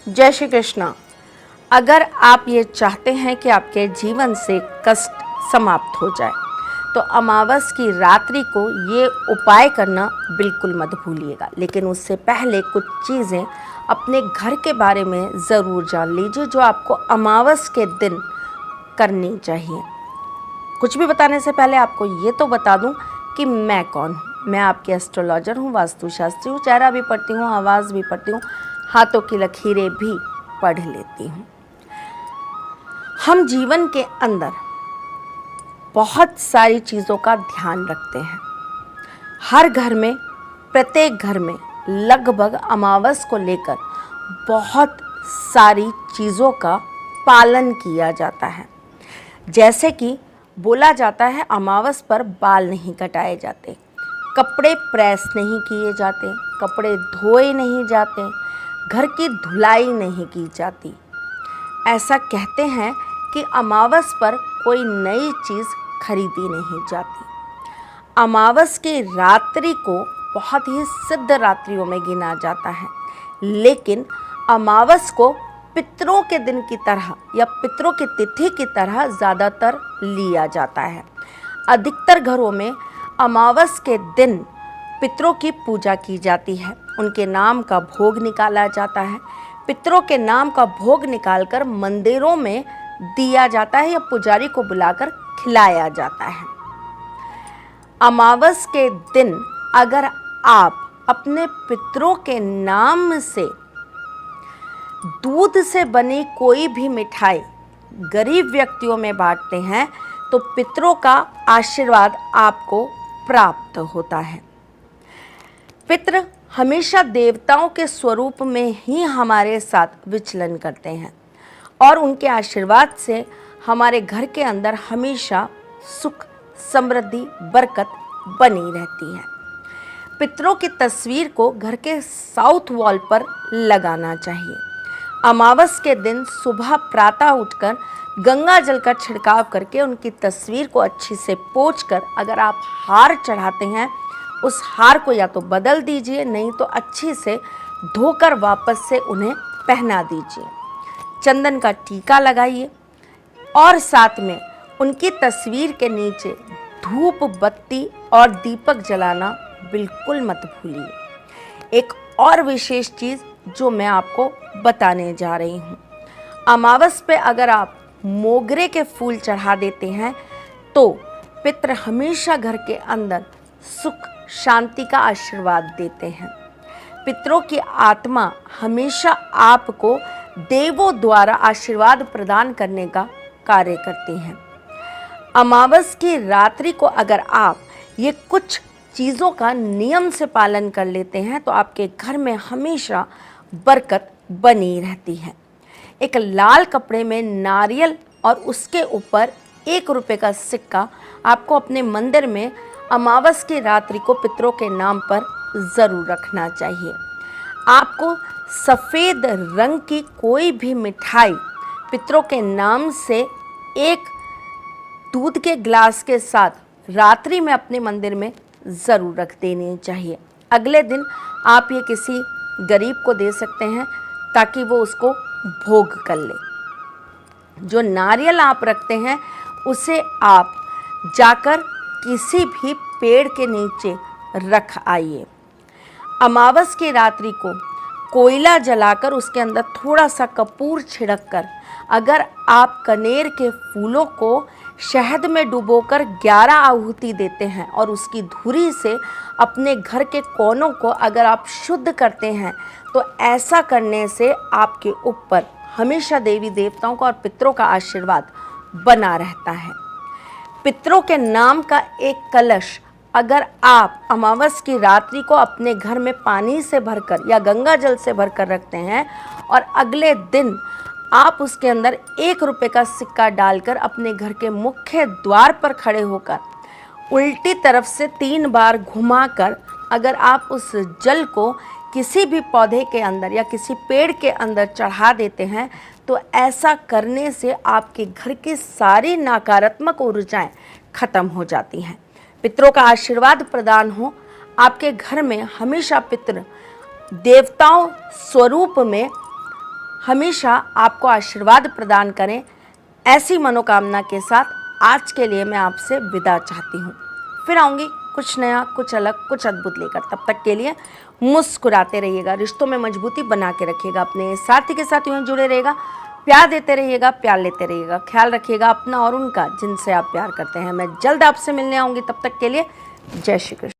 जय श्री कृष्णा। अगर आप ये चाहते हैं कि आपके जीवन से कष्ट समाप्त हो जाए तो अमावस की रात्रि को ये उपाय करना बिल्कुल मत भूलिएगा। लेकिन उससे पहले कुछ चीज़ें अपने घर के बारे में ज़रूर जान लीजिए जो आपको अमावस के दिन करनी चाहिए। कुछ भी बताने से पहले आपको ये तो बता दूं कि मैं कौन हूँ। मैं आपकी एस्ट्रोलॉजर हूँ, वास्तुशास्त्री हूँ, चेहरा भी पढ़ती हूँ, आवाज़ भी पढ़ती हूँ, हाथों की लकीरें भी पढ़ लेती हूँ। हम जीवन के अंदर बहुत सारी चीज़ों का ध्यान रखते हैं। हर घर में, प्रत्येक घर में लगभग अमावस को लेकर बहुत सारी चीज़ों का पालन किया जाता है। जैसे कि बोला जाता है अमावस पर बाल नहीं कटाए जाते, कपड़े प्रेस नहीं किए जाते, कपड़े धोए नहीं जाते, घर की धुलाई नहीं की जाती। ऐसा कहते हैं कि अमावस पर कोई नई चीज़ खरीदी नहीं जाती। अमावस की रात्रि को बहुत ही सिद्ध रात्रियों में गिना जाता है, लेकिन अमावस को पितरों के दिन की तरह या पितरों की तिथि की तरह ज़्यादातर लिया जाता है। अधिकतर घरों में अमावस के दिन पितरों की पूजा की जाती है, उनके नाम का भोग निकाला जाता है। पितरों के नाम का भोग निकालकर मंदिरों में दिया जाता है या पुजारी को बुलाकर खिलाया जाता है। अमावस के दिन अगर आप अपने पितरों के नाम से दूध से बनी कोई भी मिठाई गरीब व्यक्तियों में बांटते हैं तो पितरों का आशीर्वाद आपको प्राप्त होता है। पितृ हमेशा देवताओं के स्वरूप में ही हमारे साथ विचलन करते हैं और उनके आशीर्वाद से हमारे घर के अंदर हमेशा सुख, समृद्धि, बरकत बनी रहती है। पितरों की तस्वीर को घर के साउथ वॉल पर लगाना चाहिए। अमावस के दिन सुबह प्रातः उठकर गंगा जल का छिड़काव करके उनकी तस्वीर को अच्छी से पोंछकर अगर आप हार चढ़ाते हैं, उस हार को या तो बदल दीजिए, नहीं तो अच्छी से धोकर वापस से उन्हें पहना दीजिए। चंदन का टीका लगाइए और साथ में उनकी तस्वीर के नीचे धूप, बत्ती और दीपक जलाना बिल्कुल मत भूलिए। एक और विशेष चीज़ जो मैं आपको बताने जा रही हूँ, अमावस पे अगर आप मोगरे के फूल चढ़ा देते हैं तो पितृ हमेशा घर के अंदर सुख, शांति का आशीर्वाद देते हैं। पितरों की आत्मा हमेशा आपको देवों द्वारा आशीर्वाद प्रदान करने का कार्य करती हैं। अमावस की रात्रि को अगर आप ये कुछ चीज़ों का नियम से पालन कर लेते हैं तो आपके घर में हमेशा बरकत बनी रहती है। एक लाल कपड़े में नारियल और उसके ऊपर 1 रुपये का सिक्का आपको अपने मंदिर में अमावस की रात्रि को पितरों के नाम पर ज़रूर रखना चाहिए। आपको सफ़ेद रंग की कोई भी मिठाई पितरों के नाम से एक दूध के ग्लास के साथ रात्रि में अपने मंदिर में ज़रूर रख देनी चाहिए। अगले दिन आप ये किसी गरीब को दे सकते हैं ताकि वो उसको भोग कर ले। जो नारियल आप रखते हैं उसे आप जाकर किसी भी पेड़ के नीचे रख आइए। अमावस की रात्रि को कोयला जलाकर उसके अंदर थोड़ा सा कपूर छिड़क कर अगर आप कनेर के फूलों को शहद में डुबोकर 11 आहुति देते हैं और उसकी धुरी से अपने घर के कोनों को अगर आप शुद्ध करते हैं तो ऐसा करने से आपके ऊपर हमेशा देवी देवताओं का और पितरों का आशीर्वाद बना रहता है। पितरों के नाम का एक कलश अगर आप अमावस की रात्रि को अपने घर में पानी से भरकर या गंगा जल से भरकर रखते हैं और अगले दिन आप उसके अंदर 1 रुपये का सिक्का डालकर अपने घर के मुख्य द्वार पर खड़े होकर उल्टी तरफ से 3 बार घुमाकर अगर आप उस जल को किसी भी पौधे के अंदर या किसी पेड़ के अंदर चढ़ा देते हैं तो ऐसा करने से आपके घर की सारी नकारात्मक ऊर्जाएं खत्म हो जाती हैं। पितरों का आशीर्वाद प्रदान हो, आपके घर में हमेशा पितृ देवताओं स्वरूप में हमेशा आपको आशीर्वाद प्रदान करें, ऐसी मनोकामना के साथ आज के लिए मैं आपसे विदा चाहती हूँ। फिर आऊँगी कुछ नया, कुछ अलग, कुछ अद्भुत लेकर। तब तक के लिए मुस्कुराते रहिएगा, रिश्तों में मजबूती बना के रखिएगा, अपने साथी के साथ यूँ जुड़े रहिएगा, प्यार देते रहिएगा, प्यार लेते रहिएगा, ख्याल रखिएगा अपना और उनका जिनसे आप प्यार करते हैं। मैं जल्द आपसे मिलने आऊँगी, तब तक के लिए जय श्री कृष्ण।